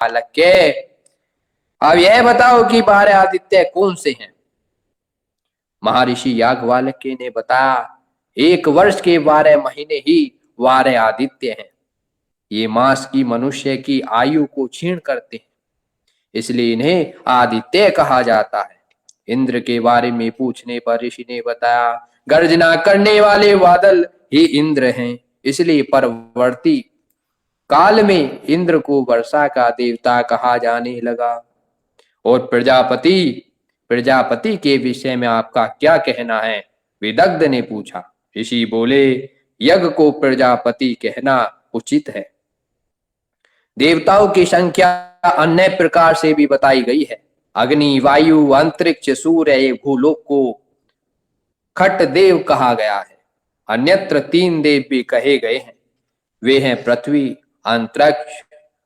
बालक के, अब यह बताओ कि 12 आदित्य कौन से हैं। महर्षि याज्ञवल्क्य ने बताया, 1 वर्ष के 12 महीने ही 12 आदित्य हैं। ये मास की मनुष्य की आयु को क्षीण करते हैं, इसलिए इन्हें आदित्य कहा जाता है। इंद्र के बारे में पूछने पर ऋषि ने बताया, गर्जना करने वाले बादल ही इंद्र हैं, इसलिए परवर्ती काल में इंद्र को वर्षा का देवता कहा जाने लगा। और प्रजापति प्रजापति के विषय में आपका क्या कहना है, विदग्ध ने पूछा। ऋषि बोले, यज्ञ को प्रजापति कहना उचित है। देवताओं की संख्या अन्य प्रकार से भी बताई गई है। अग्नि, वायु, अंतरिक्ष, सूर्य, भूलोक को खट देव कहा गया है। अन्यत्र 3 देव भी कहे गए हैं, वे हैं पृथ्वी, अंतरिक्ष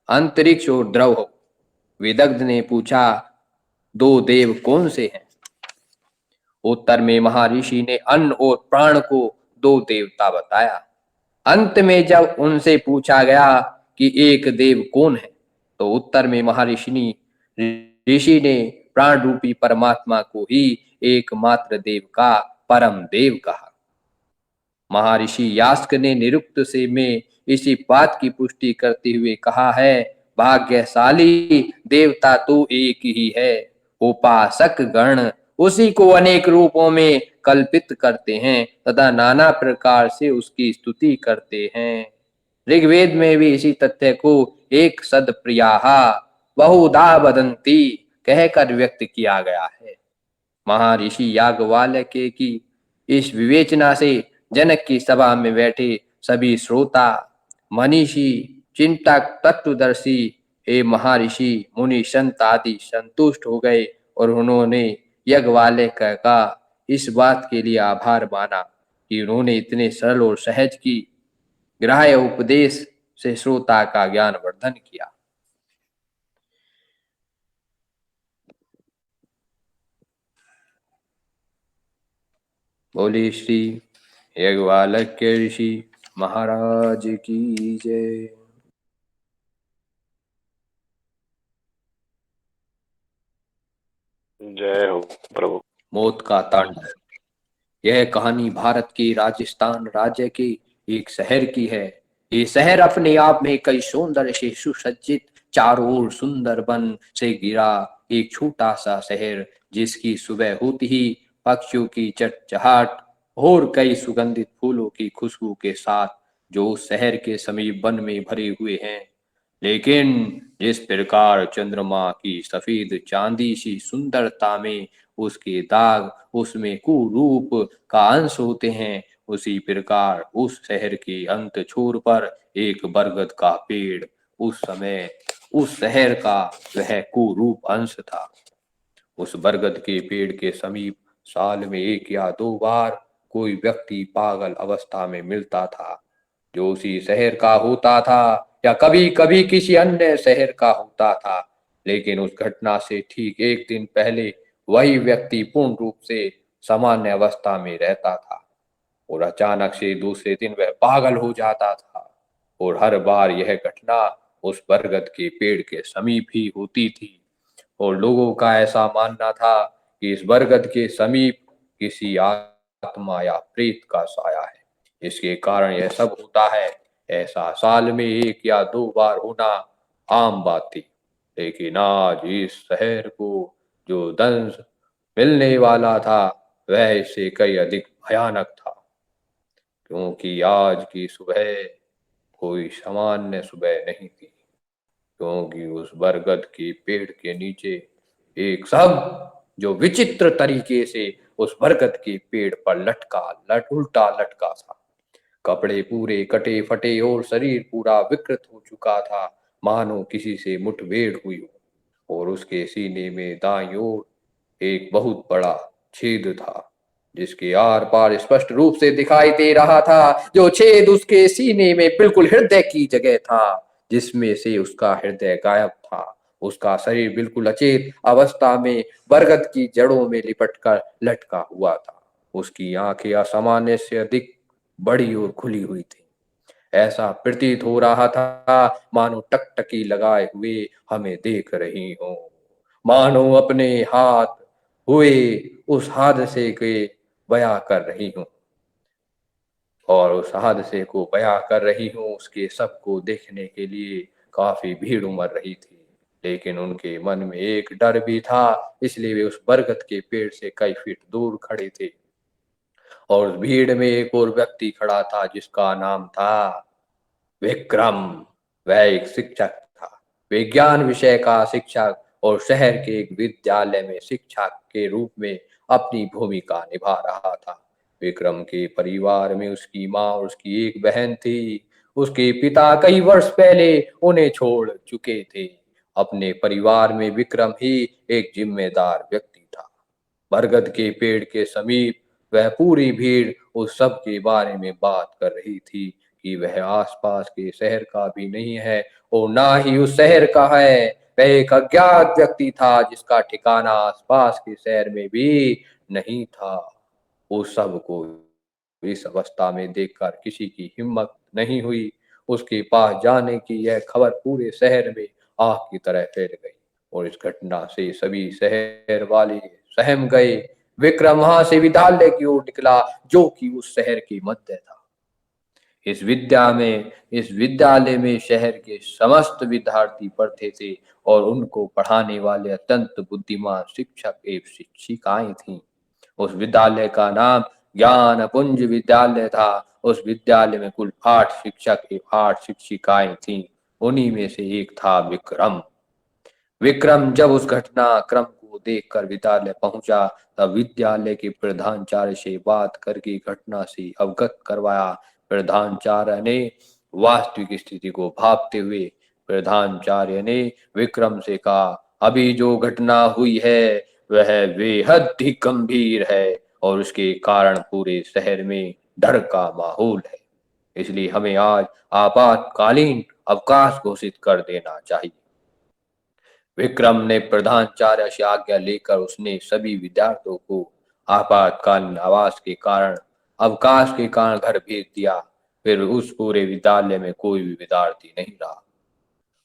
अंतरिक्ष और द्रव। विदग्ध ने पूछा, 2 देव कौन से हैं। उत्तर में महर्षि ने अन्न और प्राण को 2 देवता बताया। अंत में जब उनसे पूछा गया कि एक देव कौन है, तो उत्तर में ऋषि ने प्राण रूपी परमात्मा को ही एकमात्र देव का परम देव कहा। महर्षि यास्क ने निरुक्त से में इसी बात की पुष्टि करते हुए कहा है, भाग्यशाली देवता तो एक ही है, उपासक गण उसी को अनेक रूपों में कल्पित करते हैं तथा नाना प्रकार से उसकी स्तुति करते हैं। ऋग्वेद में भी इसी तथ्य को एक सद प्रियाहा बहुधा वदंती कहकर व्यक्त किया गया है। महर्षि याज्ञवल्क्य की इस विवेचना से जनक की सभा में बैठे सभी श्रोता, मनीषी, चिंतक, तत्वदर्शी एवं महर्षि, मुनि, संत आदि संतुष्ट हो गए और उन्होंने याज्ञवल्क्य का इस बात के लिए आभार माना कि उन्होंने इतने सरल और सहज की ग्राह्य उपदेश से श्रोता का ज्ञान वर्धन किया। बोले श्री याज्ञवल्क्य ऋषि महाराज की जय। जय हो प्रभु। मौत का तांडव। यह कहानी भारत के राजस्थान राज्य के एक शहर की है। ये शहर अपने आप में कई सौंदर्य से सुसज्जित, चारों ओर सुंदर वन से घिरा एक छोटा सा शहर, जिसकी सुबह होती ही पक्षियों की चहचहाट और कई सुगंधित फूलों की खुशबू के साथ जो उस शहर के समीप वन में भरे हुए हैं। लेकिन जिस प्रकार चंद्रमा की सफेद चांदी सी सुंदरता में उसके दाग उसमें कुरूप का अंश होते हैं, उसी प्रकार उस शहर के अंत छोर पर एक बरगद का पेड़ उस समय उस शहर का वह कुरूप अंश था। उस बरगद के पेड़ के समीप साल में 1 या 2 बार कोई व्यक्ति पागल अवस्था में मिलता था, जो उसी शहर का होता था या कभी कभी किसी अन्य शहर का होता था। लेकिन उस घटना से ठीक 1 दिन पहले वही व्यक्ति पूर्ण रूप से सामान्य अवस्था में रहता था और अचानक से दूसरे दिन वह पागल हो जाता था। और हर बार यह घटना उस बरगद के पेड़ के समीप ही होती थी और लोगों का ऐसा मानना था कि इस बरगद के समीप किसी आत्मा या प्रेत का साया है, इसके कारण यह सब होता है। ऐसा साल में 1 या 2 बार होना आम बात थी। लेकिन आज इस शहर को जो दंश मिलने वाला था वह इससे कई अधिक भयानक था, क्योंकि आज की सुबह कोई सामान्य सुबह नहीं थी, क्योंकि उस बरगद के पेड़ के नीचे एक शब्द जो विचित्र तरीके से उस बरगद के पेड़ पर उल्टा लटका था। कपड़े पूरे कटे फटे और शरीर पूरा विकृत हो चुका था, मानो किसी से मुठभेड़ हुई हो। और उसके सीने में दाईं ओर एक बहुत बड़ा छेद था, जिसके आर पार स्पष्ट रूप से दिखाई दे रहा था। जो छेद उसके सीने में बिल्कुल हृदय की जगह था, जिसमें से उसका हृदय गायब था। उसका शरीर बिल्कुल अचेत अवस्था में बरगद की जड़ों में लिपट कर लटका हुआ था। उसकी आंखें असामान्य से अधिक बड़ी और खुली हुई थी। ऐसा प्रतीत हो रहा था मानो टकटकी लगाए हुए हमें देख रही हो, मानो अपने हाथ हुए उस हादसे के बयां कर रही हूँ, और उस हादसे को बयां कर रही हूँ। उसके सबको देखने के लिए काफी भीड़ उमड़ रही थी, लेकिन उनके मन में एक डर भी था, इसलिए वे उस बरगद के पेड़ से कई फीट दूर खड़े थे। और उस भीड़ में एक और व्यक्ति खड़ा था जिसका नाम था विक्रम। वह एक शिक्षक था, विज्ञान विषय का शिक्षक, और शहर के एक विद्यालय में शिक्षक के रूप में अपनी भूमिका निभा रहा था। विक्रम के परिवार में उसकी माँ और उसकी एक बहन थी। उसके पिता कई वर्ष पहले उन्हें छोड़ चुके थे। अपने परिवार में विक्रम ही एक जिम्मेदार व्यक्ति था। बरगद के पेड़ के समीप वह पूरी भीड़ उस सब के बारे में बात कर रही थी कि वह आसपास के शहर का भी नहीं है और ना ही उस शहर का है। वह एक अज्ञात व्यक्ति था जिसका ठिकाना आसपास के शहर में भी नहीं था। उस सब को इस अवस्था में देखकर किसी की हिम्मत नहीं हुई। उसके पास जाने की यह खबर पूरे शहर में आग की तरह फैल गई, और इस घटना से सभी शहर वाले सहम गए। विक्रम वहां से विद्यालय की ओर निकला, जो कि उस शहर के मध्य था। इस विद्यालय में शहर के समस्त विद्यार्थी पढ़ते थे, और उनको पढ़ाने वाले अत्यंत बुद्धिमान शिक्षक एवं शिक्षिकाएं थीं। उस विद्यालय का नाम ज्ञान पुंज विद्यालय था। उस विद्यालय में कुल 8 शिक्षक एवं 8 शिक्षिकाएं थीं। उन्हीं में से एक था विक्रम। विक्रम जब उस घटनाक्रम को देखकर विद्यालय पहुंचा, तब विद्यालय के प्रधानाचार्य से बात करके घटना से अवगत करवाया। प्रधानाचार्य ने वास्तविक स्थिति को भांपते हुए प्रधानाचार्य ने विक्रम से कहा, अभी जो घटना हुई है वह बेहद ही गंभीर है, और उसके कारण पूरे शहर में डर का माहौल है। इसलिए हमें आज आपातकालीन अवकाश घोषित कर देना चाहिए। विक्रम ने प्रधानाचार्य से आज्ञा लेकर उसने सभी विद्यार्थियों को आपातकालीन अवकाश के कारण घर भेज दिया। फिर उस पूरे विद्यालय में कोई भी विद्यार्थी नहीं रहा,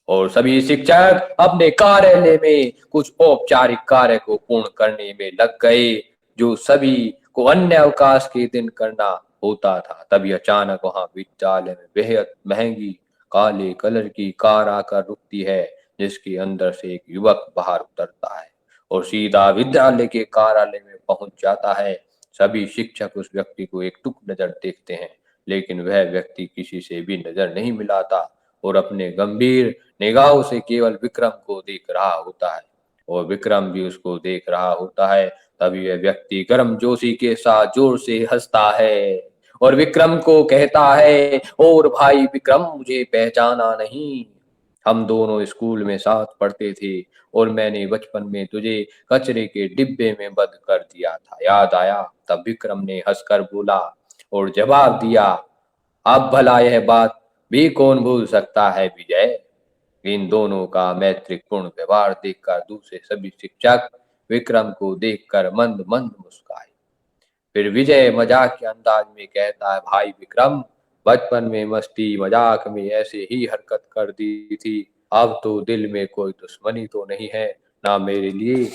और सभी शिक्षक अपने कार्यालय में कुछ औपचारिक कार्य को पूर्ण करने में लग गए, जो सभी को अन्य अवकाश के दिन करना होता था। तभी अचानक वहां विद्यालय में बेहद महंगी काले कलर की कार आकर रुकती है, जिसके अंदर से एक युवक बाहर उतरता है और सीधा विद्यालय के कार्यालय में पहुंच जाता है। सभी शिक्षक उस व्यक्ति को एकटुक नजर देखते हैं, लेकिन वह व्यक्ति किसी से भी नजर नहीं मिलाता और अपने गंभीर निगाहों से केवल विक्रम को देख रहा होता है, और विक्रम भी उसको देख रहा होता है। तभी वह व्यक्ति गर्मजोशी के साथ जोर से हंसता है और विक्रम को कहता है, और भाई विक्रम, मुझे पहचाना नहीं? हम दोनों स्कूल में साथ पढ़ते थे, और मैंने बचपन में तुझे कचरे के डिब्बे में बंद कर दिया था, याद आया? तब विक्रम ने हंसकर बोला और जवाब दिया, अब भला यह बात भी कौन भूल सकता है विजय? इन दोनों का मैत्रीपूर्ण व्यवहार देखकर दूसरे सभी शिक्षक विक्रम को देखकर मंद मंद मुस्काए। फिर विजय मजाक के अंदाज में कहता है, भाई विक्रम, बचपन में मस्ती मजाक में ऐसे ही हरकत कर दी थी। अब तो दिल में कोई दुश्मनी तो नहीं है ना मेरे लिए।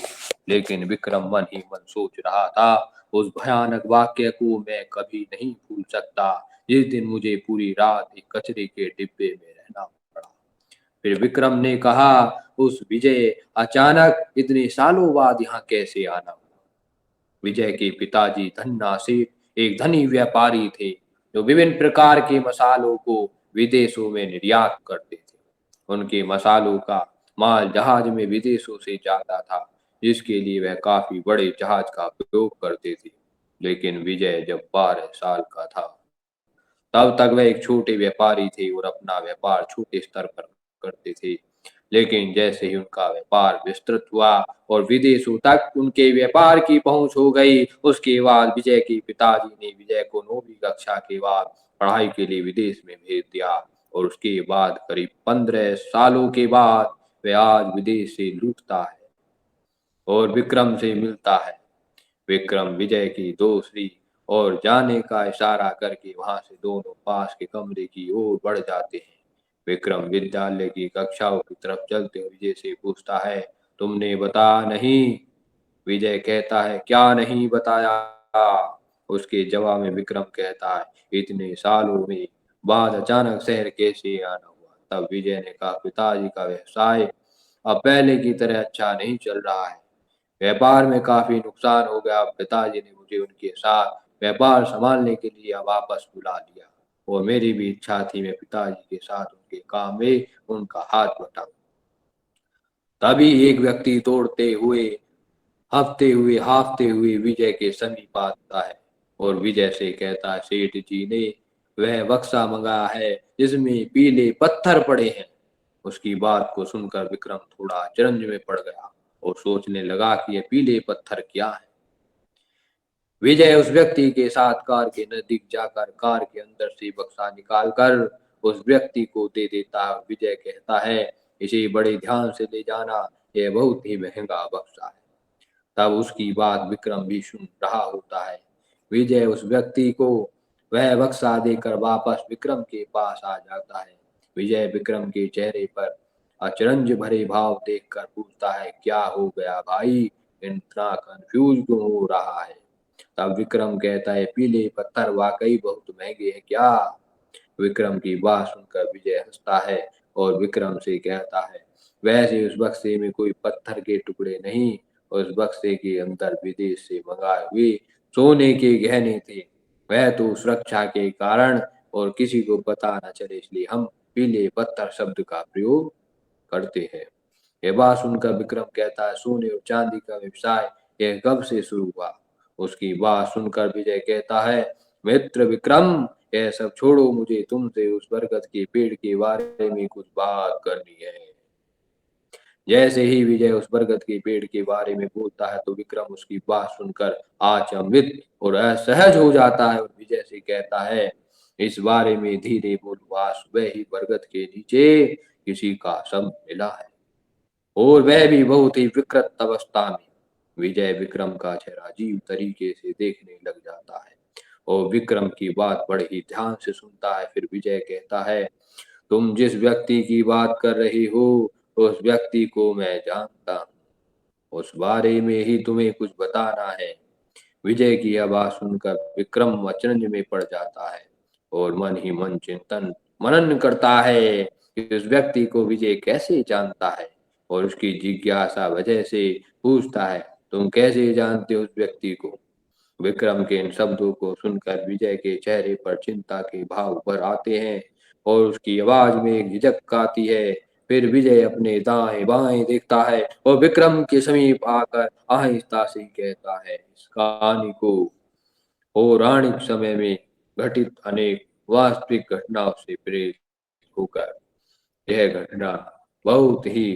लेकिन विक्रम मन ही मन सोच रहा था, उस भयानक वाक्य को मैं कभी नहीं भूल सकता, जिस दिन मुझे पूरी रात एक कचरे के डिब्बे में रहना पड़ा। फिर विक्रम ने कहा, उस विजय, अचानक इतने सालों बाद यहाँ कैसे आना हुआ? विजय के पिताजी धन्ना सेठ एक धनी व्यापारी थे, जो विभिन्न प्रकार के मसालों को विदेशों में निर्यात करते थे। उनके मसालों का माल जहाज में विदेशों से जाता था, जिसके लिए वह काफी बड़े जहाज का उपयोग करते थे। लेकिन विजय जब 12 साल का था, तब तक वह एक छोटे व्यापारी थे और अपना व्यापार छोटे स्तर पर करते थे। लेकिन जैसे ही उनका व्यापार विस्तृत हुआ और विदेशों तक उनके व्यापार की पहुंच हो गई, उसके बाद विजय के पिताजी ने विजय को 9वीं कक्षा के बाद पढ़ाई के लिए विदेश में भेज दिया, और उसके बाद करीब 15 सालों के बाद वह आज विदेश से लौटता है और विक्रम से मिलता है। विक्रम विजय की दोस्ती और जाने का इशारा करके वहां से दोनों पास के कमरे की ओर बढ़ जाते हैं। विक्रम विद्यालय की कक्षाओं की तरफ चलते हुए विजय से पूछता है, तुमने बता नहीं? विजय कहता है, क्या नहीं बताया? उसके जवाब में विक्रम कहता है, इतने सालों में बाद अचानक शहर कैसे आना हुआ? तब विजय ने कहा, पिताजी का व्यवसाय अब पहले की तरह अच्छा नहीं चल रहा है। व्यापार में काफी नुकसान हो गया। पिताजी ने मुझे उनके साथ व्यापार संभालने के लिए वापस बुला लिया और मेरी भी इच्छा थी मैं पिताजी के साथ उनके काम में उनका हाथ बटाऊं। तभी एक व्यक्ति दौड़ते हुए हाफते हुए विजय के समीप आता है और विजय से कहता है, सेठ जी ने वह बक्सा मंगाया है जिसमें पीले पत्थर पड़े हैं। उसकी बात को सुनकर विक्रम थोड़ा अचरज में पड़ गया और सोचने लगा कि ये पीले पत्थर क्या है। विजय उस व्यक्ति के साथ कार के नजदीक जाकर कार के अंदर से बक्सा निकालकर उस व्यक्ति को दे देता है। विजय कहता है, इसे बड़े ध्यान से ले जाना, यह बहुत ही महंगा बक्सा है। तब उसकी बात विक्रम भी सुन रहा होता है। विजय उस व्यक्ति को वह बक्सा देकर वापस विक्रम के पास आ जाता है। विजय विक्रम के चेहरे पर अचरज भरे भाव देखकर पूछता है, क्या हो गया भाई, इतना कंफ्यूज क्यों हो रहा है? तब विक्रम कहता है, पीले पत्थर वाकई बहुत महंगे हैं क्या? विक्रम की बात सुनकर विजय हंसता है और विक्रम से कहता है, वैसे उस बक्से में कोई पत्थर के टुकड़े नहीं, उस बक्से के अंदर विदेश से मंगाए हुए सोने के गहने थे। वह तो सुरक्षा के कारण और किसी को पता न चले इसलिए हम पीले पत्थर शब्द का प्रयोग करते हैं। यह बात सुनकर विक्रम कहता है, सोने और चांदी का व्यवसाय यह कब से शुरू हुआ? उसकी बात सुनकर विजय कहता है, मित्र विक्रम, यह सब छोड़ो, मुझे तुमसे उस बरगद के पेड़ के बारे में कुछ बात करनी है। जैसे ही विजय उस बरगद के पेड़ के बारे में बोलता है तो विक्रम उसकी बात सुनकर अचंभित और असहज हो जाता है और विजय से कहता है, इस बारे में धीरे बोलो, आज सुबह ही बरगद के नीचे किसी का शव मिला है और वह भी बहुत ही विकृत अवस्था में। विजय विक्रम का चेहरा अजीब तरीके से देखने लग जाता है और विक्रम की बात बड़े ही ध्यान से सुनता है। फिर विजय कहता है, तुम जिस व्यक्ति की बात कर रही हो उस व्यक्ति को मैं जानता हूँ, उस बारे में ही तुम्हें कुछ बताना है। विजय की आवाज सुनकर विक्रम अचरज में पड़ जाता है और मन ही मन चिंतन मनन करता है कि उस व्यक्ति को विजय कैसे जानता है और उसकी जिज्ञासा वजह से पूछता है, तुम कैसे जानते हो उस व्यक्ति को? विक्रम के इन शब्दों को सुनकर विजय के चेहरे पर चिंता के भाव उभर आते हैं और उसकी आवाज में एक झिझक आती है। फिर विजय अपने दाएं बाएं देखता है और विक्रम के समीप आकर आहिस्ता से कहता है, इस कहानी को पौराणिक समय में घटित अनेक वास्तविक घटनाओं से प्रेरित होकर यह घटना बहुत ही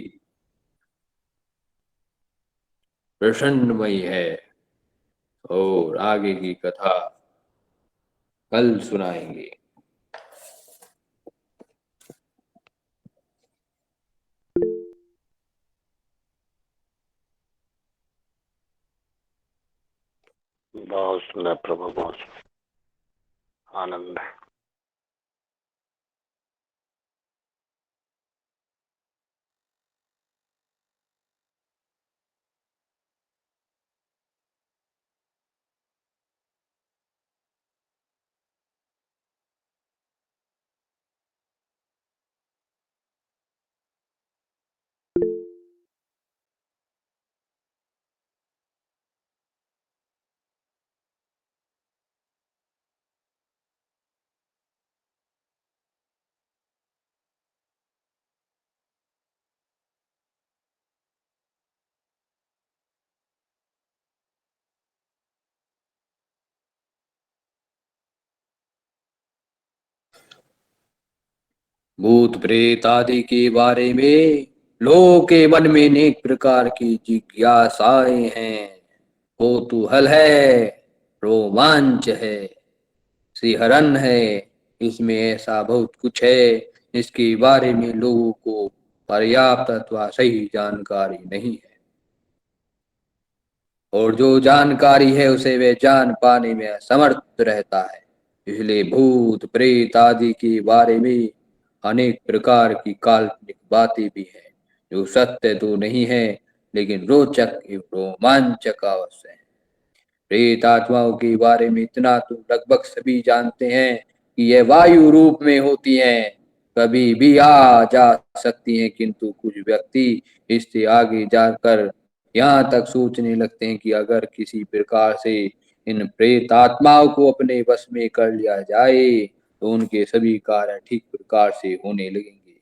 प्रसन्नमयी है और आगे की कथा कल सुनाएंगे। बहुत सुंदर प्रभु, बहुत आनंद है। भूत प्रेत आदि के बारे में लोगों के मन में अनेक प्रकार की जिज्ञासाएं हैं। कौतूहल है, रोमांच है, सिहरन है, इसमें ऐसा बहुत कुछ है इसके बारे में लोगों को पर्याप्त अथवा सही जानकारी नहीं है। और जो जानकारी है उसे वे जान पाने में असमर्थ रहता है। इसलिए भूत प्रेत आदि के बारे में अनेक प्रकार की काल्पनिक बातें भी हैं, जो सत्य तो नहीं है लेकिन रोचक एवं रोमांचक अवश्य है। प्रेत आत्माओं के बारे में इतना तो लगभग सभी जानते हैं कि यह वायु रूप में होती हैं, कभी भी आ जा सकती हैं, किंतु कुछ व्यक्ति इससे आगे जाकर यहाँ तक सोचने लगते हैं कि अगर किसी प्रकार से इन प्रेत आत्माओं को अपने वश में कर लिया जाए तो उनके सभी कार्य ठीक प्रकार से होने लगेंगे।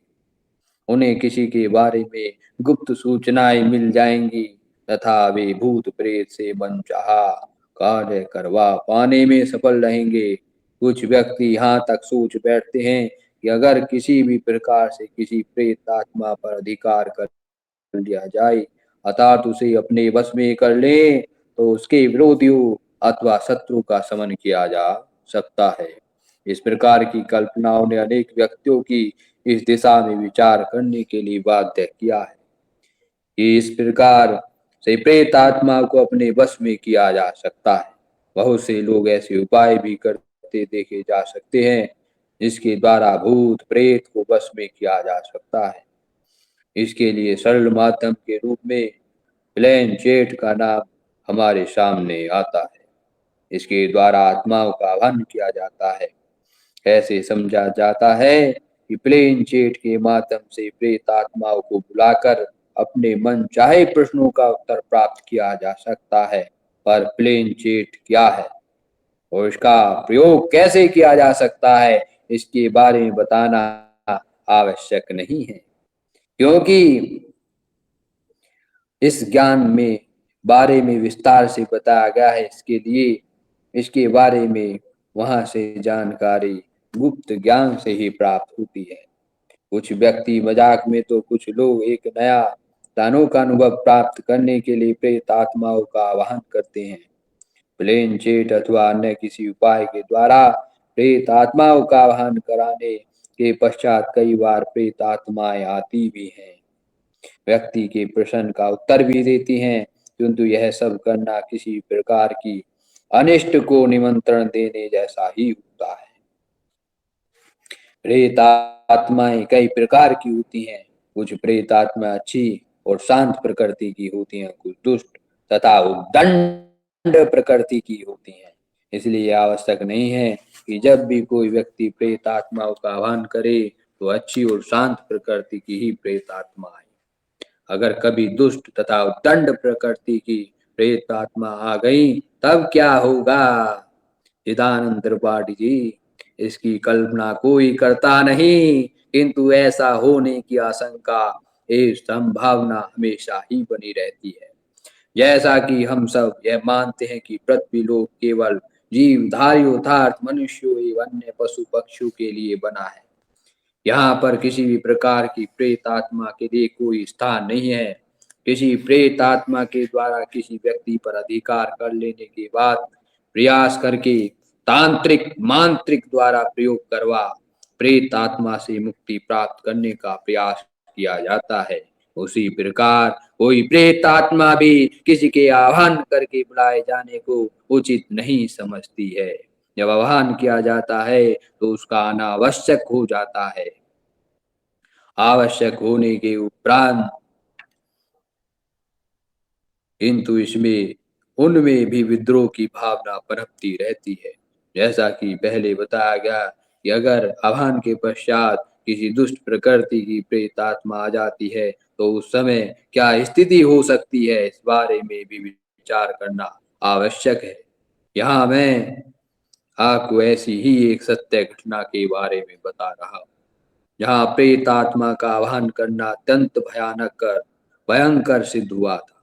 उन्हें किसी के बारे में गुप्त सूचनाएं मिल जाएंगी तथा वे भूत प्रेत से मनचाहा कार्य करवा पाने में सफल रहेंगे। कुछ व्यक्ति यहाँ तक सोच बैठते हैं कि अगर किसी भी प्रकार से किसी प्रेत आत्मा पर अधिकार कर लिया जाए अर्थात उसे अपने वश में कर ले तो उसके विरोधियों अथवा शत्रु का समन किया जा सकता है। इस प्रकार की कल्पनाओं ने अनेक व्यक्तियों की इस दिशा में विचार करने के लिए बाध्य किया है कि इस प्रकार से प्रेत आत्मा को अपने वश में किया जा सकता है। बहुत से लोग ऐसे उपाय भी करते देखे जा सकते हैं जिसके द्वारा भूत प्रेत को वश में किया जा सकता है। इसके लिए सरल माध्यम के रूप में प्लेन चेट का नाम हमारे सामने आता है। इसके द्वारा आत्माओं का आह्वान किया जाता है। ऐसे समझा जाता है कि प्लेन चेट के माध्यम से प्रेत आत्माओं को बुलाकर अपने मन चाहे प्रश्नों का उत्तर प्राप्त किया जा सकता है। पर प्लेन चेट क्या है और इसका प्रयोग कैसे किया जा सकता है इसके बारे में बताना आवश्यक नहीं है, क्योंकि इस ज्ञान में बारे में विस्तार से बताया गया है। इसके लिए इसके बारे में वहां से जानकारी गुप्त ज्ञान से ही प्राप्त होती है। कुछ व्यक्ति मजाक में तो कुछ लोग एक नया अनोखा अनुभव प्राप्त करने के लिए प्रेत आत्माओं का आह्वान करते हैं। प्लेन चेट अथवा अन्य किसी उपाय के द्वारा प्रेत आत्माओं का आह्वान कराने के पश्चात कई बार प्रेत आत्माएं आती भी हैं, व्यक्ति के प्रश्न का उत्तर भी देती हैं, किंतु यह सब करना किसी प्रकार की अनिष्ट को निमंत्रण देने जैसा ही होता है। प्रेत आत्माएं कई प्रकार की होती हैं। कुछ प्रेत आत्मा अच्छी और शांत प्रकृति की होती हैं, कुछ दुष्ट तथा उद्दंड प्रकृति की होती हैं। इसलिए आवश्यक नहीं है कि जब भी कोई व्यक्ति प्रेत आत्माओं का आह्वान करे तो अच्छी और शांत प्रकृति की ही प्रेत आत्मा आए। अगर कभी दुष्ट तथा उद्दंड प्रकृति की प्रेत आत्मा आ गई तब क्या होगा? चिदानंद त्रिपाठी जी, इसकी कल्पना कोई करता नहीं, किंतु ऐसा होने की आशंका एक संभावना हमेशा ही बनी रहती है। जैसा कि हम सब यह मानते हैं कि पृथ्वी लोक केवल जीवधारी यथार्थ मनुष्यों एवं अन्य पशु पक्षियों के लिए बना है। यहाँ पर किसी भी प्रकार की प्रेत आत्मा के लिए कोई स्थान नहीं है। किसी प्रेत आत्मा के द्वारा किसी व्यक्ति पर अधिकार कर लेने के बाद प्रयास करके तांत्रिक मांत्रिक द्वारा प्रयोग करवा प्रेत आत्मा से मुक्ति प्राप्त करने का प्रयास किया जाता है। उसी प्रकार कोई प्रेत आत्मा भी किसी के आह्वान करके बुलाए जाने को उचित नहीं समझती है। जब आह्वान किया जाता है तो उसका आना आवश्यक हो जाता है। आवश्यक होने के उपरांत किंतु इसमें उनमें भी विद्रोह की भावना पनपती रहती है। जैसा कि पहले बताया गया कि अगर आह्वान के पश्चात किसी दुष्ट प्रकृति की प्रेत आत्मा आ जाती है तो उस समय क्या स्थिति हो सकती है, इस बारे में भी विचार करना आवश्यक है। यहाँ मैं आपको ऐसी ही एक सत्य घटना के बारे में बता रहा हूँ, जहाँ प्रेत आत्मा का आह्वान करना अत्यंत भयंकर सिद्ध हुआ था।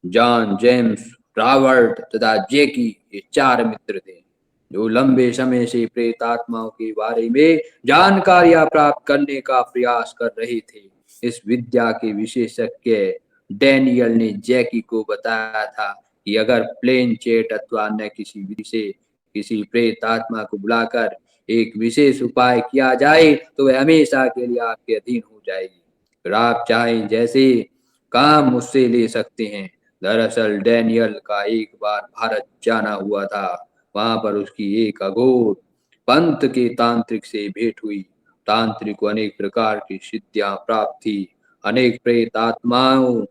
जॉन, जेम्स, रॉबर्ट तथा जेकी ये चार मित्र थे जो लंबे समय से प्रेत आत्माओं के बारे में जानकारियां प्राप्त करने का प्रयास कर रहे थे। इस विद्या के विशेषज्ञ डैनियल ने जैकी को बताया था कि अगर प्लेन चेट अथवा अन्य किसी विधि से किसी प्रेत आत्मा को बुलाकर एक विशेष उपाय किया जाए तो वह हमेशा के लिए आपके अधीन हो जाएगी। फिर आप चाहें जैसे काम मुझसे ले सकते हैं। दरअसल डैनियल का एक बार भारत जाना हुआ था। वहां पर उसकी एक अघोर पंथ के तांत्रिक से भेंट हुई। तांत्रिक को अनेक प्रकार की सिद्धियां प्राप्त थी। अनेक प्रेत आत्माओं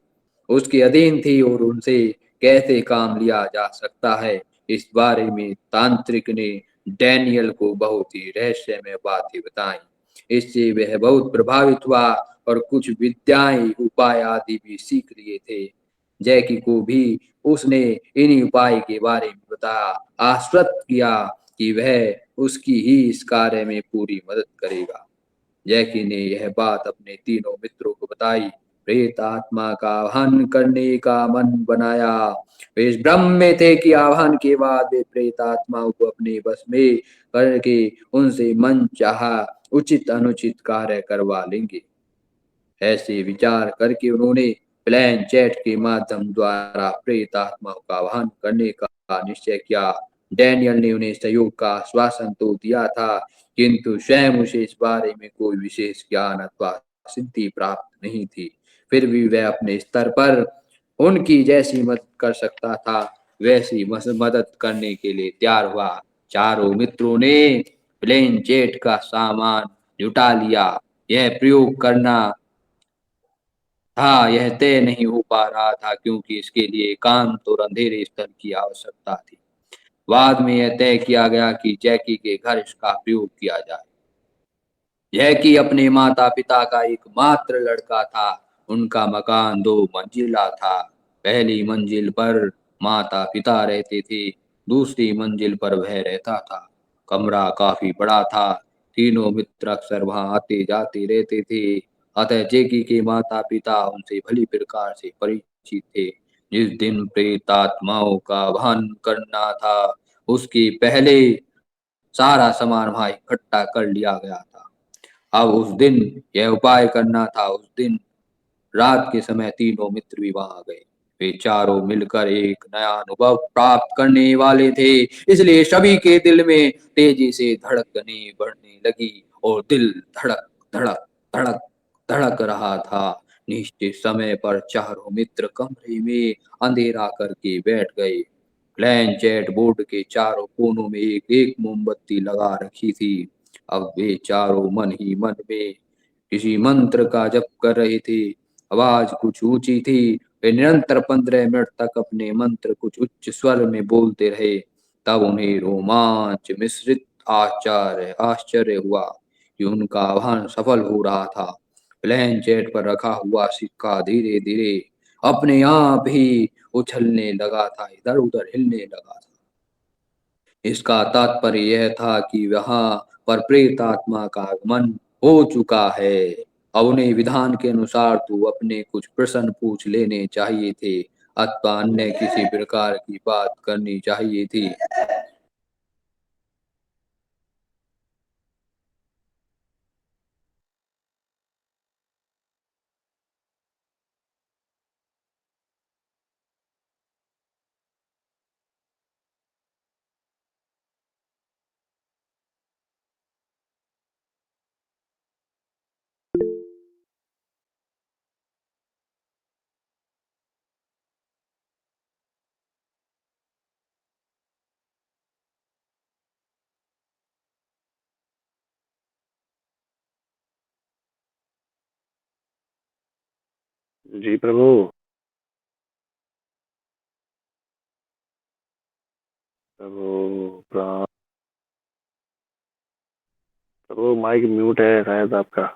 उसके अधीन थी और उनसे कैसे काम लिया जा सकता है, इस बारे में तांत्रिक ने डैनियल को बहुत ही रहस्यमय बातें बताई। इससे वह बहुत प्रभावित हुआ और कुछ विद्याएं उपाय आदि भी सीख लिए थे। जैकी को भी उसने इन्हीं उपाय के बारे में बताया, आश्वस्त किया कि वह उसकी ही इस कार्य में पूरी मदद करेगा। जैकी ने यह बात अपने तीनों मित्रों को बताई। प्रेत आत्मा का आह्वान करने का मन बनाया। वे इस भ्रम में थे कि आह्वान के बाद वे प्रेत आत्माओं को अपने बस में करके उनसे मन चाहा उचित अनुचित कार्य करवा लेंगे। ऐसे विचार करके उन्होंने प्लान चैट के माध्यम द्वारा प्रेत आत्माओं का आह्वान करने का निश्चय किया। डैनियल ने उन्हें सहयोग का आश्वासन तो दिया था, किंतु स्वयं उसे इस बारे में कोई विशेष ज्ञान अथवा सिद्धि प्राप्त नहीं थी। फिर भी वह अपने स्तर पर उनकी जैसी मदद कर सकता था वैसी मदद करने के लिए तैयार हुआ। चारों मित्रों ने प्लेन जेट का सामान जुटा लिया। यह प्रयोग करना था, यह तय नहीं हो पा रहा था क्योंकि इसके लिए एकांत और अंधेरे स्थल की आवश्यकता थी। बाद में यह तय किया गया कि जैकी के घर इसका प्रयोग किया जाए। जैकी अपने माता पिता का एकमात्र लड़का था। उनका मकान 2 मंजिला था। पहली मंजिल पर माता पिता रहते थे, दूसरी मंजिल पर वह रहता था। कमरा काफी बड़ा था। तीनों मित्र अक्सर वहां आते जाते रहते थे। अतः जैकी के माता पिता उनसे भली प्रकार से परिचित थे। जिस दिन प्रेत आत्माओं का वहन करना था उसके पहले सारा सामान वहां इकट्ठा कर लिया गया था। अब उस दिन यह उपाय करना था। उस दिन रात के समय तीनों मित्र भी वहां गए। वे चारों मिलकर एक नया अनुभव प्राप्त करने वाले थे, इसलिए सभी के दिल में तेजी से धड़कने बढ़ने लगी और दिल धड़क धड़क धड़क धड़क रहा था। निश्चित समय पर चारों मित्र कमरे में अंधेरा करके बैठ गए। प्लान चैट बोर्ड के चारों कोनों में एक एक मोमबत्ती लगा रखी थी। अब वे चारों मन ही मन में किसी मंत्र का जप कर रहे थे। आवाज कुछ ऊंची थी। वे निरंतर 15 मिनट तक अपने मंत्र कुछ उच्च स्वर में बोलते रहे। तब उन्हें रोमांच मिश्रित आश्चर्य हुआ कि उनका आह्वान सफल हो रहा था। प्लेन चेट पर रखा हुआ सिक्का धीरे धीरे अपने आप ही उछलने लगा था, इधर उधर हिलने लगा था। इसका तात्पर्य यह था कि वहां पर प्रेत आत्मा का आगमन हो चुका है। अब उन्हें विधान के अनुसार तो अपने कुछ प्रश्न पूछ लेने चाहिए थे अथवा अन्य किसी प्रकार की बात करनी चाहिए थी। जी प्रभु। प्रभु प्रभु प्रभु, माइक म्यूट है शायद आपका।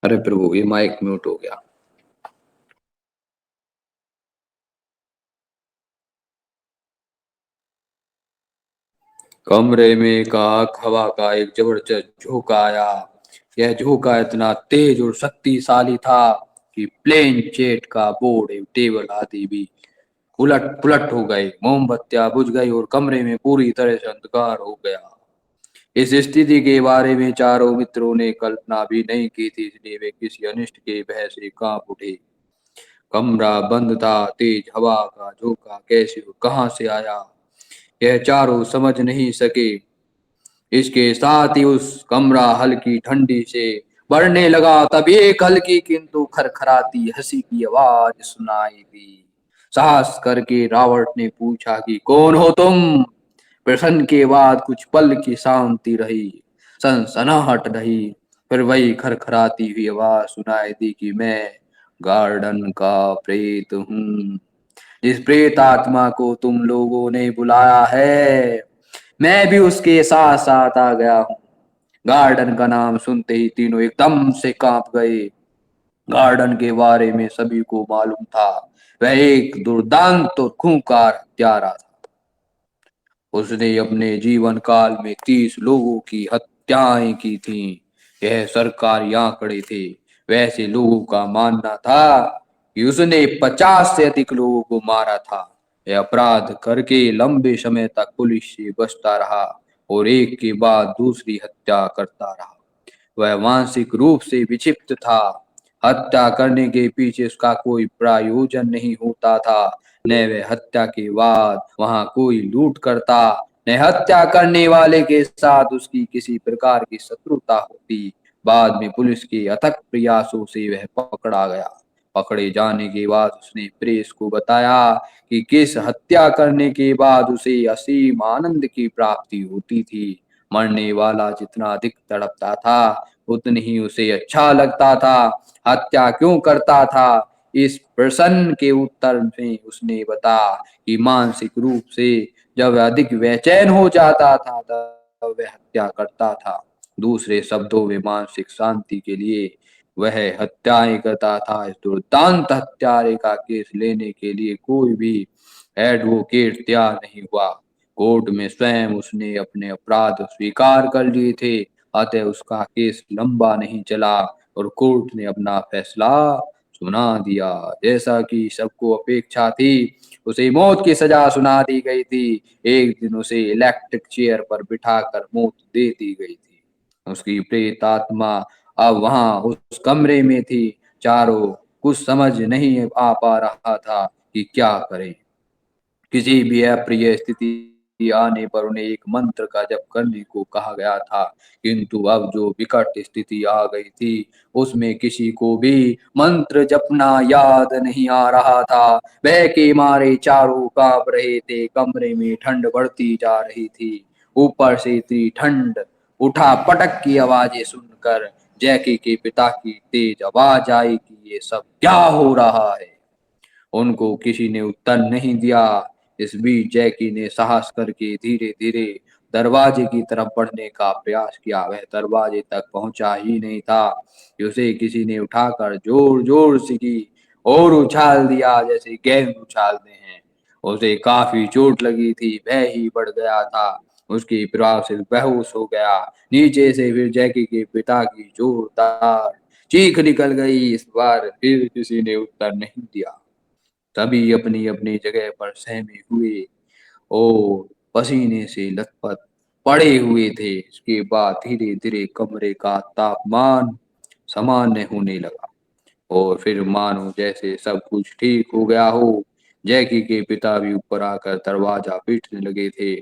अरे प्रभु, ये माइक म्यूट हो गया। कमरे में एकाएक हवा का एक जबरदस्त झोंका आया। यह झोंका इतना तेज और शक्तिशाली था कि प्लेन चेट का बोर्ड एवं टेबल आदि भी उलट पुलट हो गए। मोमबत्तियां बुझ गई और कमरे में पूरी तरह से अंधकार हो गया। इस स्थिति के बारे में चारों मित्रों ने कल्पना भी नहीं की थी, इसलिए वे किसी अनिष्ट के भय से कांप उठे। कमरा बंद था, तेज हवा का झोंका कैसे और कहां से आया, यह चारों समझ नहीं सके। इसके साथ ही उस कमरा हल्की ठंडी से बढ़ने लगा। तभी एक हल्की किंतु खरखराती हंसी की आवाज सुनाई दी। साहस करके रावट ने पूछा कि कौन हो तुम। प्रश्न के बाद कुछ पल की शांति रही, सनसनाहट रही। फिर वही खरखराती हुई आवाज सुनाई दी कि मैं गार्डन का प्रेत हूँ। जिस प्रेत आत्मा को तुम लोगों ने बुलाया है, मैं भी उसके साथ साथ आ गया हूँ। गार्डन का नाम सुनते ही तीनों एकदम से कांप गए। गार्डन के बारे में सभी को मालूम था, वह एक दुर्दांत और खूंखार हत्यारा था। उसने अपने जीवन काल में 30 लोगों की हत्याएं की थीं। यह सरकारी आंकड़े थे। वैसे लोगों का मानना था कि उसने 50 से अधिक लोगों को मारा था। यह अपराध करके लंबे समय तक पुलिस से बचता रहा और एक के बाद दूसरी हत्या करता रहा। वह मानसिक रूप से विक्षिप्त था। हत्या करने के पीछे उसका कोई प्रायोजन नहीं होता था। न वह हत्या के बाद वहां कोई लूट करता, न हत्या करने वाले के साथ उसकी किसी प्रकार की शत्रुता होती। बाद में पुलिस के अथक प्रयासों से वह पकड़ा गया। पकड़े जाने के बाद उसने प्रेस को बताया कि किस हत्या करने के बाद उसे असीम आनंद की प्राप्ति होती थी। मरने वाला जितना अधिक तड़पता था, उतनी ही उसे अच्छा लगता था। हत्या क्यों करता था, इस प्रश्न के उत्तर में उसने बताया कि मानसिक रूप से जब वह अधिक बेचैन हो जाता था तब वह हत्या करता था। दूसरे शब्दों में मानसिक शांति के लिए वह हत्याएं करता था। इस दुर्दांत हत्यारे का केस लेने के लिए कोई भी एडवोकेट तैयार नहीं हुआ। कोर्ट में स्वयं उसने अपने अपराध स्वीकार कर लिए थे। अतः उसका केस लंबा नहीं चला और कोर्ट ने अपना फैसला सुना दिया। जैसा कि सबको अपेक्षा थी, उसे मौत की सजा सुना दी गई थी। एक दिन उसे इलेक्ट्रिक चेयर पर बिठाकर मौत दे दी गई थी। उसकी प्रेत आत्मा अब वहां उस कमरे में थी। चारों कुछ समझ नहीं आ पा रहा था कि क्या करें। किसी भी अप्रिय स्थिति आने पर उन्हें एक मंत्र का जप करने को कहा गया था, किंतु अब जो विकट स्थिति आ गई थी उसमें किसी को भी मंत्र जपना याद नहीं आ रहा था। भय के मारे चारों कांप रहे थे। कमरे में ठंड बढ़ती जा रही थी। ऊपर से इतनी ठंड, उठा पटक की आवाजें सुनकर जैकी के पिता की तेज आवाज आई कि ये सब क्या हो रहा है। उनको किसी ने उत्तर नहीं दिया। इस बीच जैकी ने साहस करके धीरे धीरे दरवाजे की तरफ बढ़ने का प्रयास किया। वह दरवाजे तक पहुंचा ही नहीं था कि उसे किसी ने उठाकर जोर जोर से की और उछाल दिया, जैसे गेंद उछालते हैं। उसे काफी चोट लगी थी, भय ही बढ़ गया था। उसकी प्रभाव से बेहोश हो गया। नीचे से फिर जैकी के पिता की जोरदार चीख निकल गई। इस बार फिर किसी ने उत्तर नहीं दिया। सभी अपनी अपनी जगह पर सहमे हुए और पसीने से लथपथ पड़े हुए थे। इसके बाद धीरे धीरे कमरे का तापमान सामान्य होने लगा और फिर मानो जैसे सब कुछ ठीक हो गया हो। जैकी के पिता भी ऊपर आकर दरवाजा पीटने लगे थे।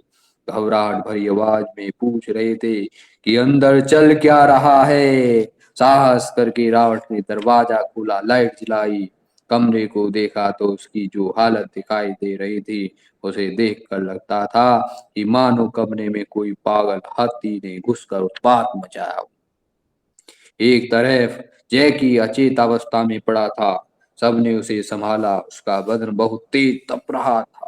घबराहट भरी आवाज में पूछ रहे थे कि अंदर चल क्या रहा है। साहस करके रावट ने दरवाजा खोला, लाइट जलाई, कमरे को देखा तो उसकी जो हालत दिखाई दे रही थी उसे देखकर लगता था कि मानो कमरे में कोई पागल हाथी ने घुसकर उत्पात मचाया हो। एक तरफ जैकी अचेत अवस्था में पड़ा था। सबने उसे संभाला। उसका बदन बहुत तेज तप रहा था।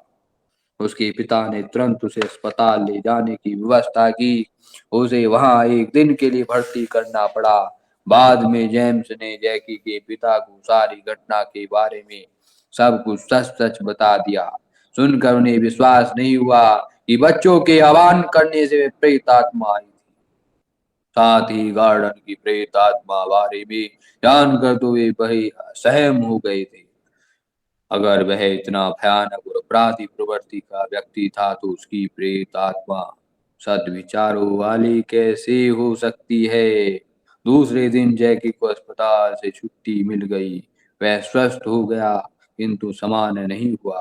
उसके पिता ने तुरंत उसे अस्पताल ले जाने की व्यवस्था की। उसे वहां एक दिन के लिए भर्ती करना पड़ा। बाद में जेम्स ने जैकी के पिता को सारी घटना के बारे में सब कुछ सच सच बता दिया। सुनकर उन्हें विश्वास नहीं हुआ कि बच्चों के आह्वान करने से प्रेत आत्मा आई थी। साथ ही गार्डन की प्रेत आत्मा बारे में जानकर तो वे वही सहम हो गए थे। अगर वह इतना भयानक और अपराधी प्रवृत्ति का व्यक्ति था तो उसकी प्रेत आत्मा सद्विचारों वाली कैसे हो सकती है। दूसरे दिन जैकी को अस्पताल से छुट्टी मिल गई। वह स्वस्थ हो गया किंतु सामान्य नहीं हुआ।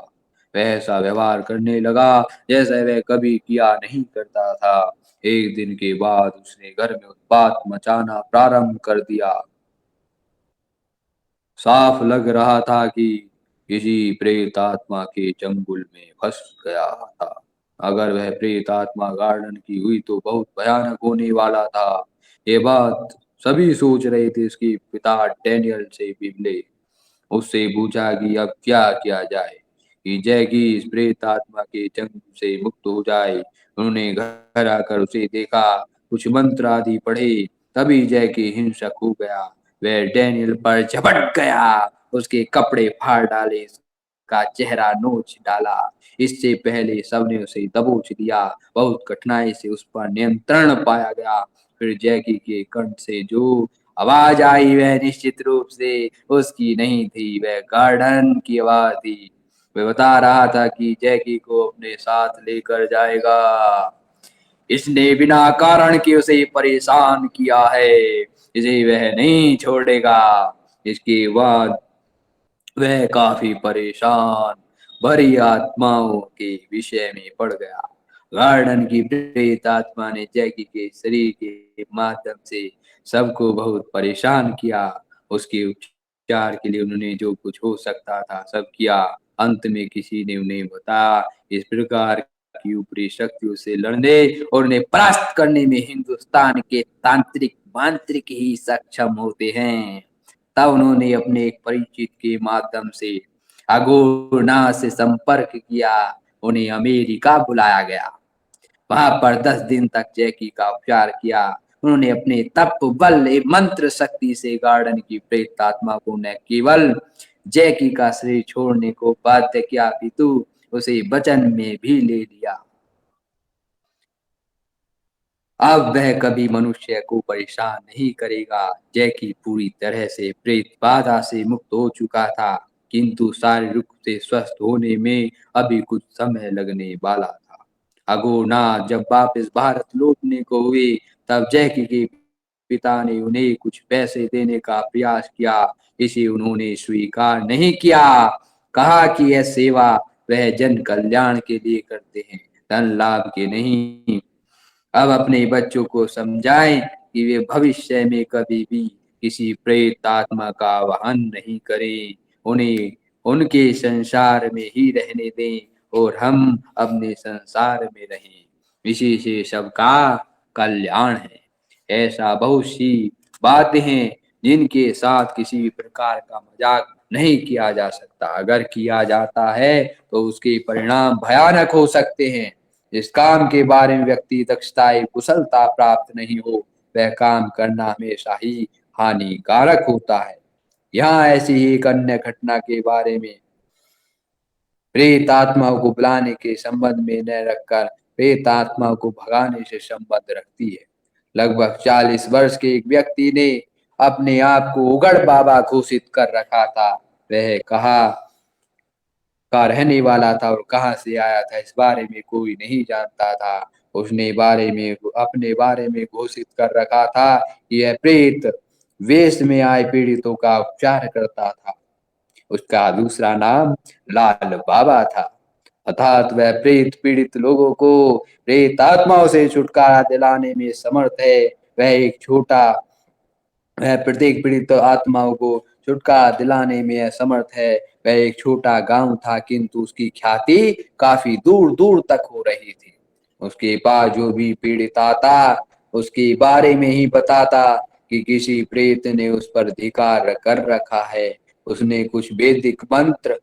वह ऐसा व्यवहार करने लगा जैसे वह कभी किया नहीं करता था। एक दिन के बाद उसने घर में उत्पात मचाना प्रारंभ कर दिया। साफ लग रहा था कि किसी प्रेत आत्मा के चंगुल में फंस गया था। अगर वह प्रेत आत्मा गार्डन की हुई तो बहुत भयानक होने वाला था। ये बात सभी सोच रहे थे। उसके पिता डैनियल से भी मिले। उससे पूछा कि अब क्या किया जाए कि जैकी इस प्रेत आत्मा के चंगुल से मुक्त हो जाए। उन्होंने घर आकर उसे देखा, कुछ मंत्र आदि पढ़े। तभी जैकी हिंसक हो गया। वह डैनियल पर झपट गया, उसके कपड़े फाड़ डाले, उसका चेहरा नोच डाला। इससे पहले सबने उसे दबोच दिया। बहुत कठिनाई से उस पर नियंत्रण पाया गया। फिर जैकी के कंठ से जो आवाज आई वह निश्चित रूप से उसकी नहीं थी, वह गार्डन की आवाज थी। वह बता रहा था कि जैकी को अपने साथ लेकर जाएगा। इसने बिना कारण के उसे परेशान किया है, इसे वह नहीं छोड़ेगा। इसके बाद वह काफी परेशान भरी आत्माओं के विषय में पड़ गया। गार्डन की प्रेत आत्मा ने जैकी के शरीर के माध्यम से सबको बहुत परेशान किया। उसके उपचार के लिए उन्होंने जो कुछ हो सकता था सब किया। अंत में किसी ने उन्हें बताया इस प्रकार की ऊपरी शक्तियों से लड़ने और उन्हें परास्त करने में हिंदुस्तान के तांत्रिक मांत्रिक ही सक्षम होते हैं। तब उन्होंने अपने एक परिचित के माध्यम से अगोनाथ से संपर्क किया। उन्हें अमेरिका बुलाया गया। वहां पर 10 दिन तक जैकी का उपचार किया। उन्होंने अपने तप बल एवं मंत्र शक्ति से गार्डन की प्रेत आत्मा को न केवल जैकी का शरीर छोड़ने को बाध्य किया अपितु उसे वचन में भी ले लिया। अब वह कभी मनुष्य को परेशान नहीं करेगा। जैकी पूरी तरह से प्रेत बाधा से मुक्त हो चुका था किंतु शारीरिक रूप से स्वस्थ होने में अभी कुछ समय लगने वाला था। अघोनाथ जब वापस भारत लौटने को हुए तब जैकी के पिता ने उन्हें कुछ पैसे देने का प्रयास किया। इसे उन्होंने स्वीकार नहीं किया। कहा कि यह सेवा वह जन कल्याण के लिए करते हैं, धन लाभ के नहीं। अब अपने बच्चों को समझाएं कि वे भविष्य में कभी भी किसी प्रेत आत्मा का आह्वान नहीं करें। उन्हें उनके संसार में ही रहने दें और हम अपने संसार में रहें। इसी से सबका कल्याण है। ऐसा बहुत सी बातें हैं जिनके साथ किसी भी प्रकार का मजाक नहीं किया जा सकता। अगर किया जाता है तो उसके परिणाम भयानक हो सकते हैं। जिस काम के बारे में व्यक्ति दक्षता एवं कुशलता प्राप्त नहीं हो वह काम करना हमेशा ही हानिकारक होता है। यहाँ ऐसी ही एक अन्य घटना के बारे में प्रेत आत्माओं को बुलाने के संबंध में न रखकर प्रेत आत्माओं को भगाने से संबंध रखती है। लगभग 40 वर्ष के एक व्यक्ति ने अपने आप को उगड़ बाबा घोषित कर रखा था। वह कहा का रहने वाला था और कहाँ से आया था इस बारे में कोई नहीं जानता था। उसने अपने बारे में घोषित कर रखा था कि यह प्रेत वेश में आए पीड़ितों का उपचार करता था। उसका दूसरा नाम लाल बाबा था। अर्थात वह प्रेत पीड़ित लोगों को प्रेत आत्माओं से छुटकारा दिलाने में समर्थ है। वह एक छोटा वह प्रत्येक पीड़ित आत्माओं को छुटकारा दिलाने में असमर्थ है। वह एक छोटा गांव था किंतु उसकी ख्याति काफी दूर दूर तक हो रही थी। उसके पास जो भी पीड़ित आता उसके बारे में ही बताता कि किसी प्रेत ने उस पर अधिकार कर रखा है। उसने कुछ वैदिक मंत्र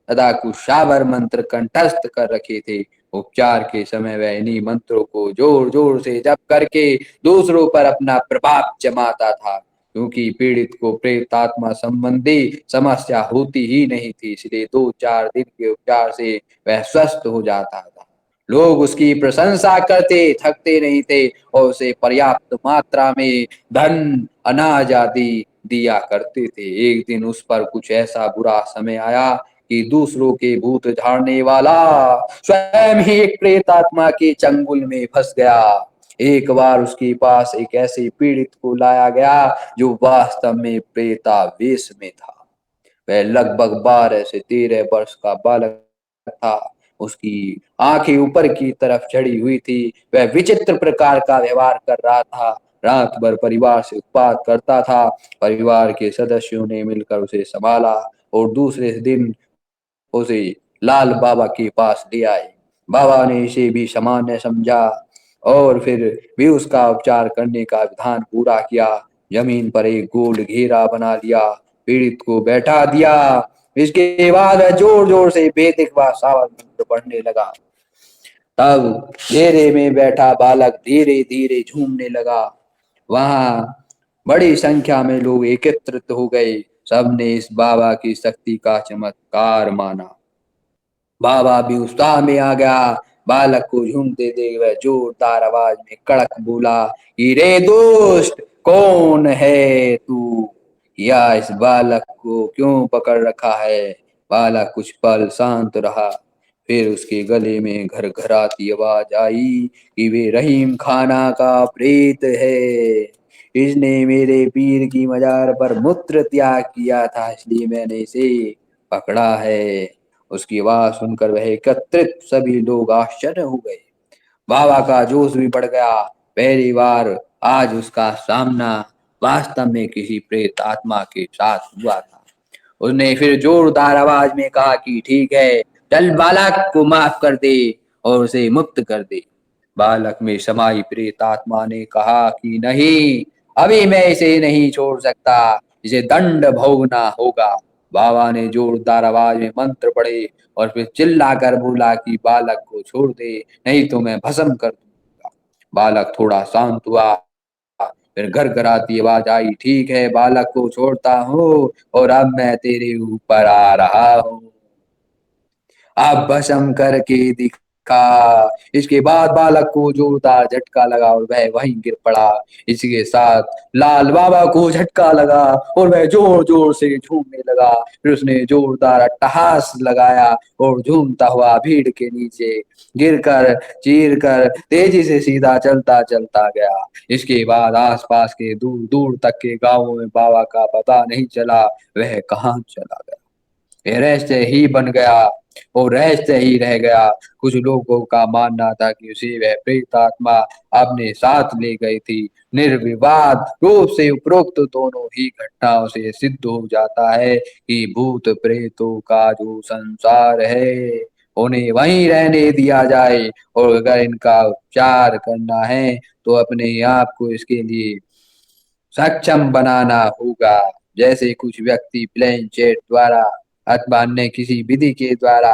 तथा कुछ शाबर मंत्र कंठस्थ कर रखे थे। उपचार के समय वह इन्हीं मंत्रों को जोर जोर से जप करके दूसरों पर अपना प्रभाव जमाता था। क्योंकि पीड़ित को प्रेत आत्मा संबंधी समस्या होती ही नहीं थी, इसलिए 2-4 दिन के उपचार से वह स्वस्थ हो जाता था। लोग उसकी प्रशंसा करते थकते नहीं थे और उसे पर्याप्त मात्रा में धन अनाज आदि दिया करते थे। एक दिन उस पर कुछ ऐसा बुरा समय आया कि दूसरों के भूत झाड़ने वाला स्वयं ही एक प्रेत आत्मा के चंगुल में फंस गया। एक बार उसके पास एक ऐसे पीड़ित को लाया गया जो वास्तव में प्रेतावेश में था। वह लगभग 12 से 13 वर्ष का बालक था। उसकी आंखें ऊपर की तरफ चढ़ी हुई थी। वह विचित्र प्रकार का व्यवहार कर रहा था। रात भर परिवार से उत्पात करता था। परिवार के सदस्यों ने मिलकर उसे संभाला और दूसरे दिन उसे लाल बाबा के पास ले आए। बाबा ने इसे भी सामान्य समझा और फिर भी उसका उपचार करने का विधान पूरा किया। जमीन पर एक गोल घेरा बना लिया, पीड़ित को बैठा दिया। इसके बाद वह जोर जोर से वैदिक व श्रावण मंत्र पढ़ने लगा। तब घेरे में बैठा बालक धीरे धीरे झूमने लगा। वहां बड़ी संख्या में लोग एकत्रित हो गए। सबने इस बाबा की शक्ति का चमत्कार माना। बाबा भी उत्साह में आ गया। बालक को झूमते देख वह जोरदार आवाज में कड़क बोला कि रे दोस्त, कौन है तू? या इस बालक को क्यों पकड़ रखा है? बालक कुछ पल शांत रहा, फिर उसके गले में घरघराती आवाज आई कि वे रहीम खाना का प्रेत है। इसने मेरे पीर की मजार पर मूत्र त्याग किया था, इसलिए मैंने इसे पकड़ा है। उसकी आवाज सुनकर वह एकत्रित सभी लोग आश्चर्य हो गए। बाबा का जोश भी बढ़ गया। पहली बार आज उसका सामना वास्तव में किसी प्रेत आत्मा के साथ हुआ था। उसने फिर जोरदार आवाज में कहा कि ठीक है, चल बालक को माफ कर दे और उसे मुक्त कर दे। बालक में समाई प्रेत आत्मा ने कहा कि नहीं, अभी मैं इसे नहीं छोड़ सकता, इसे दंड भोगना होगा। बाबा ने जोरदार आवाज में मंत्र पढ़े और फिर चिल्लाकर बोला कि बालक को छोड़ दे, नहीं तो मैं भस्म कर दूंगा। बालक थोड़ा शांत हुआ। फिर घर घर आती आवाज आई, ठीक है, बालक को छोड़ता हूँ और अब मैं तेरे ऊपर आ रहा हूँ। आप भस्म करके दिखा। इसके बाद बालक को जोरदार झटका लगा और वह वहीं गिर पड़ा। इसके साथ लाल बाबा को झटका लगा और वह जोर जोर से झूमने लगा। फिर उसने जोरदार अट्टहास लगाया और झूमता हुआ भीड़ के नीचे गिरकर चीर कर तेजी से सीधा चलता चलता गया। इसके बाद आसपास के दूर दूर तक के गांवों में बाबा का पता नहीं चला, वह कहाँ चला गया। ये रहस्य ही बन गया और रहस्य ही रह गया। कुछ लोगों का मानना था कि उसे वह प्रेत आत्मा अपने साथ ले गई थी। निर्विवाद रूप से उपरोक्त दोनों ही घटनाओं से सिद्ध हो जाता है कि भूत प्रेतों का जो संसार है, उन्हें वहीं रहने दिया जाए और अगर इनका उपचार करना है तो अपने आप को इसके लिए सक्षम बनाना होगा। जैसे कुछ व्यक्ति प्लेन चेट द्वारा अथवा अन्य किसी विधि के द्वारा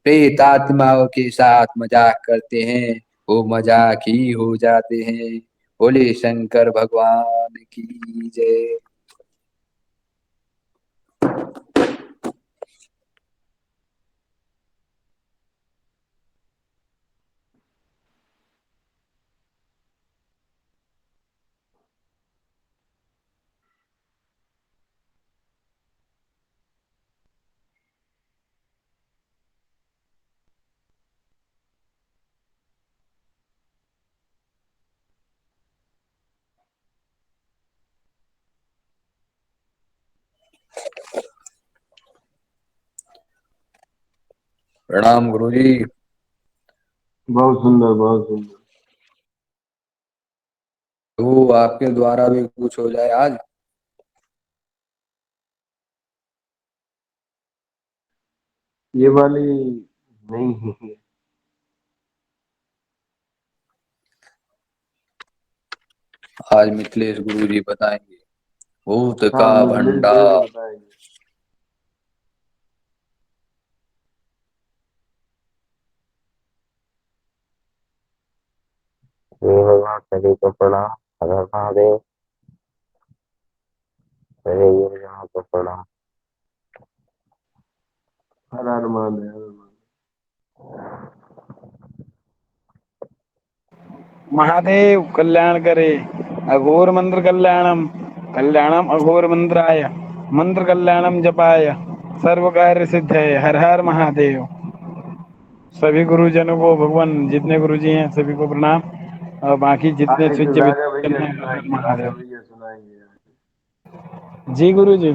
प्रेत आत्माओं के साथ मजाक करते हैं, वो मजाक ही हो जाते हैं। बोले शंकर भगवान की जय। प्रणाम गुरु जी। बहुत सुंदर, बहुत सुंदर। वो आपके द्वारा भी कुछ हो जाए आज। ये वाली नहीं है। आज मिथिलेश गुरु जी बताएंगे भूत हाँ, का मिथिलेश भैया जी भंडार। बताएंगे। जय भगवान, सभी को प्रणाम। हर हर महादेव। अरे ये जहाँ को प्रणाम। हर हर महादेव, हर हर महादेव। महादेव कल्याण करे, अघोर मंत्र कल्याणम, कल्याणम अघोर मंत्राय, मंत्र कल्याणम जपाय, सर्व कार्य सिद्ध है। हर हर महादेव। सभी गुरुजनों को, भगवान जितने गुरुजी हैं सभी को प्रणाम, और बाकी आज जितने एक तो स्विच राजा जन भैया हैं हर हर सुनाएंगे, राजा महादेव। भैया सुनाएंगे आज। जी गुरु जी।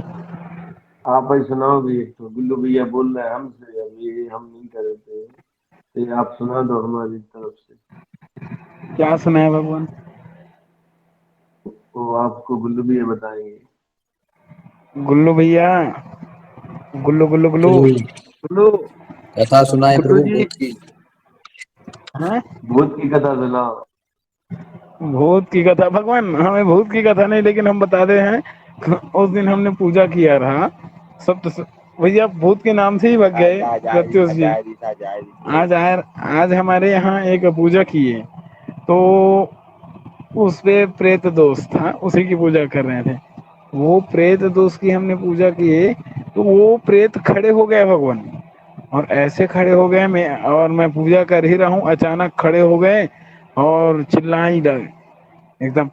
आप ही सुनाओगे, एक तो गुल्लू भैया बोल रहे हैं हमसे, अब ये हम नहीं कर रहे थे, तो ये आप सुना दो हमारी तरफ से। क्या सुनाए भगवान? वो आपको गुल्लू भैया बताएंगे। गुल्लू भैया, गुल्लू गुल्लू गुल्लू जी, गुल्लू। कथा सुनाए गुल्लू प्रभु जी भूत की। हैं? भूत की कथा सुनाओ। भूत की कथा? भगवान हमें भूत की कथा नहीं, लेकिन हम बताते हैं। उस दिन हमने पूजा किया रहा सब तो भैया भूत के नाम से ही भग गए प्रत्युष जी। आज हमारे यहाँ एक पूजा किए, तो उस पे प्रेत दोष था, उसी की पूजा कर रहे थे। वो प्रेत दोष की हमने पूजा की, तो वो प्रेत खड़े हो गए भगवान, और ऐसे खड़े हो गए, मैं पूजा कर ही रहा हूँ, अचानक खड़े हो गए और चिल्ला ही लगे एकदम,